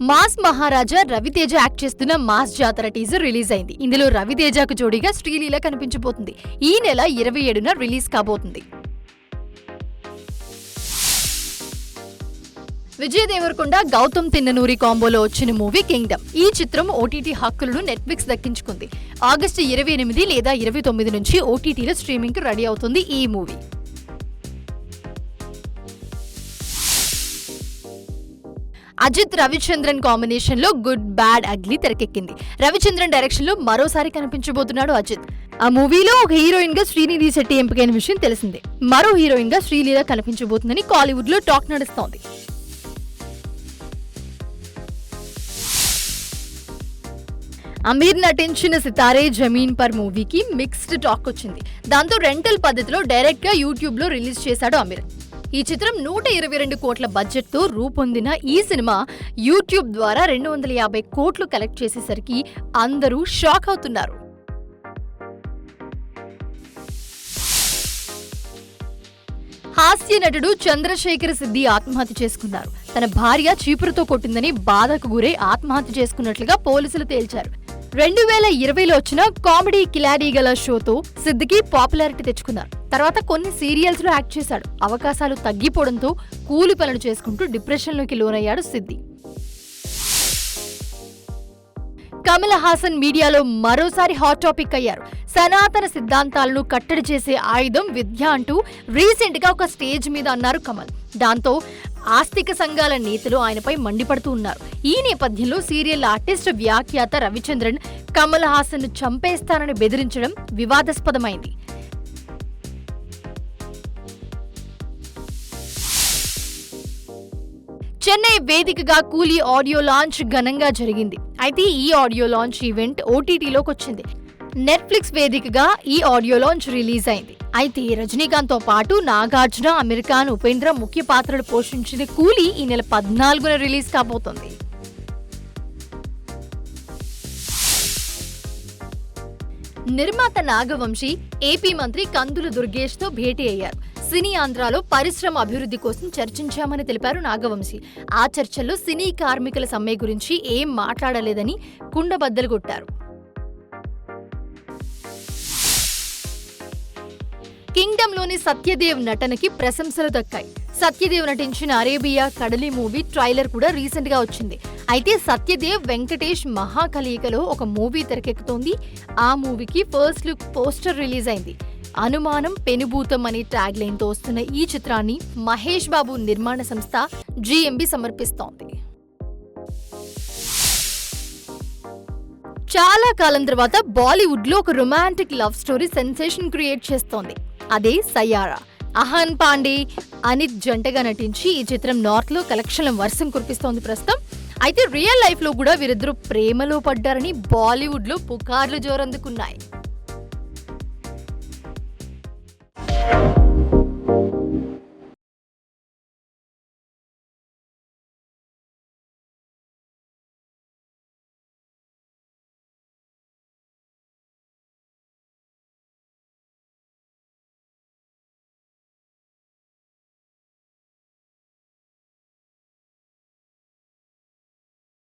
Mass మహారాజా Raviteja act చేస్తున్న mass జాతర teaser release అయింది. ఇందులో రవితేజకు జోడీగా శ్రీలీల కనిపించబోతుంది. ఈ నెల 27న రిలీజ్ కాబోతుంది. విజయ్ దేవరకొండ, గౌతమ్ తిన్ననూరి కాంబోలో వచ్చిన మూవీ కింగ్డమ్. ఈ చిత్రం ఓటీటీ హక్కులను నెట్ఫ్లిక్స్ దక్కించుకుంది. ఆగస్టు 28 లేదా 29 నుంచి ఓటీటీలో స్ట్రీమింగ్ కు రెడీ అవుతుంది ఈ మూవీ. అజిత్ రవిచంద్రన్ కాంబినేషన్ లో గుడ్ బ్యాడ్ అగ్లీ తెరకెక్కింది. రవిచంద్రన్ డైరెక్షన్ లో మరోసారి కనిపించబోతున్నాడు అజిత్. ఆ మూవీలో ఒక హీరోయిన్ గా శ్రీనిధి శెట్టి ఎంపికైన విషయం తెలిసిందే. మరో హీరోయిన్ గా శ్రీలీల కనిపించబోతుందని కాలీవుడ్ లో టాక్ నడుస్తోంది. అమీర్ నటించిన సితారే జమీన్ పర్ మూవీకి మిక్స్డ్ టాక్ వచ్చింది. దాంతో రెంటల్ పద్ధతిలో డైరెక్ట్ గా యూట్యూబ్ లో రిలీజ్ చేశాడు అమీర్. ఈ చిత్రం 122 కోట్ల బడ్జెట్ తో రూపొందిన ఈ సినిమా యూట్యూబ్ ద్వారా 250 కోట్లు కలెక్ట్ చేసేసరికి అందరూ షాక్ అవుతున్నారు. హాస్య నటుడు చంద్రశేఖర్ సిద్ది ఆత్మహత్య చేసుకున్నారు. తన భార్య చీపురుతో కొట్టిందని బాధకు గురై ఆత్మహత్య చేసుకున్నట్లుగా పోలీసులు తేల్చారు. 2020లో వచ్చిన కామెడీ కిలాడీ గల షోతో సిద్దికి పాపులారిటీ తెచ్చుకున్నారు. తర్వాత కొన్ని సీరియల్స్ లో యాక్ట్ చేశాడు. అవకాశాలు తగ్గిపోవడంతో కూలి పనులు చేసుకుంటూ డిప్రెషన్ లోకి లోనయ్యాడు సిద్ది. కమల్ హాసన్ మీడియాలో మరోసారి హాట్ టాపిక్ అయ్యారు. సనాతన సిద్ధాంతాలను కట్టడి చేసే ఆయుధం విద్య అంటూ రీసెంట్ గా ఒక స్టేజ్ మీద అన్నారు కమల్. దాంతో ఆస్తిక సంఘాల నేతలు ఆయనపై మండిపడుతూ ఉన్నారు. ఈ నేపథ్యంలో సీరియల్ ఆర్టిస్ట్ వ్యాఖ్యాత రవిచంద్రన్ కమల్ హాసన్ ను చంపేస్తానని బెదిరించడం వివాదాస్పదమైంది. చెన్నై వేదికగా కూలీ ఆడియో లాంచ్ ఘనంగా జరిగింది. అయితే ఈ ఆడియో లాంచ్ ఈవెంట్ ఓటీటీలోకి వచ్చింది. నెట్ఫ్లిక్స్ వేదికగా ఈ ఆడియో లాంచ్ రిలీజ్ అయింది. అయితే రజనీకాంత్ తో పాటు నాగార్జున, అమీర్ ఖాన్, ఉపేంద్ర ముఖ్య పాత్రలు పోషించిన కూలీ ఈ నెల 14న రిలీజ్ కాబోతోంది. నిర్మాత నాగవంశీ ఏపీ మంత్రి కందుల దుర్గేష్ తో భేటీ అయ్యారు. సినీ ఆంధ్రాలో పరిశ్రమ అభివృద్ధి కోసం చర్చించామని తెలిపారు నాగవంశీ. ఆ చర్చల్లో సినీ కార్మికుల సమ్మె గురించి ఏం మాట్లాడలేదని కుండబద్దలు కొట్టారు. కింగ్డమ్ లోని సత్యదేవ్ నటనకి ప్రశంసలు దక్కాయి. సత్యదేవ్ నటించిన అరేబియా కడలి మూవీ ట్రైలర్ కూడా రీసెంట్ గా వచ్చింది. అయితే సత్యదేవ్, వెంకటేష్ మహాకలయికలో ఒక మూవీ తెరకెక్కుతోంది. ఆ మూవీకి ఫస్ట్ లుక్ పోస్టర్ రిలీజ్ అయింది. అనుమానం పెనుభూతం అనే ట్యాగ్ లైన్ తో వస్తున్న ఈ చిత్రాన్ని మహేష్ బాబు నిర్మాణ సంస్థ జిఎంబి సమర్పిస్తోంది. చాలా కాలం తర్వాత బాలీవుడ్ లో ఒక romantic love story sensation create చేస్తోంది. అదే సయ్యారా. అహాన్ పాండే, అనిత్ జంటగా నటించి ఈ చిత్రం నార్త్ లో కలెక్షన్ల వర్షం కురిపిస్తోంది ప్రస్తుతం. అయితే రియల్ లైఫ్ లో కూడా వీరిద్దరూ ప్రేమలో పడ్డారని బాలీవుడ్ లో పుకార్లు జోరందుకున్నాయి.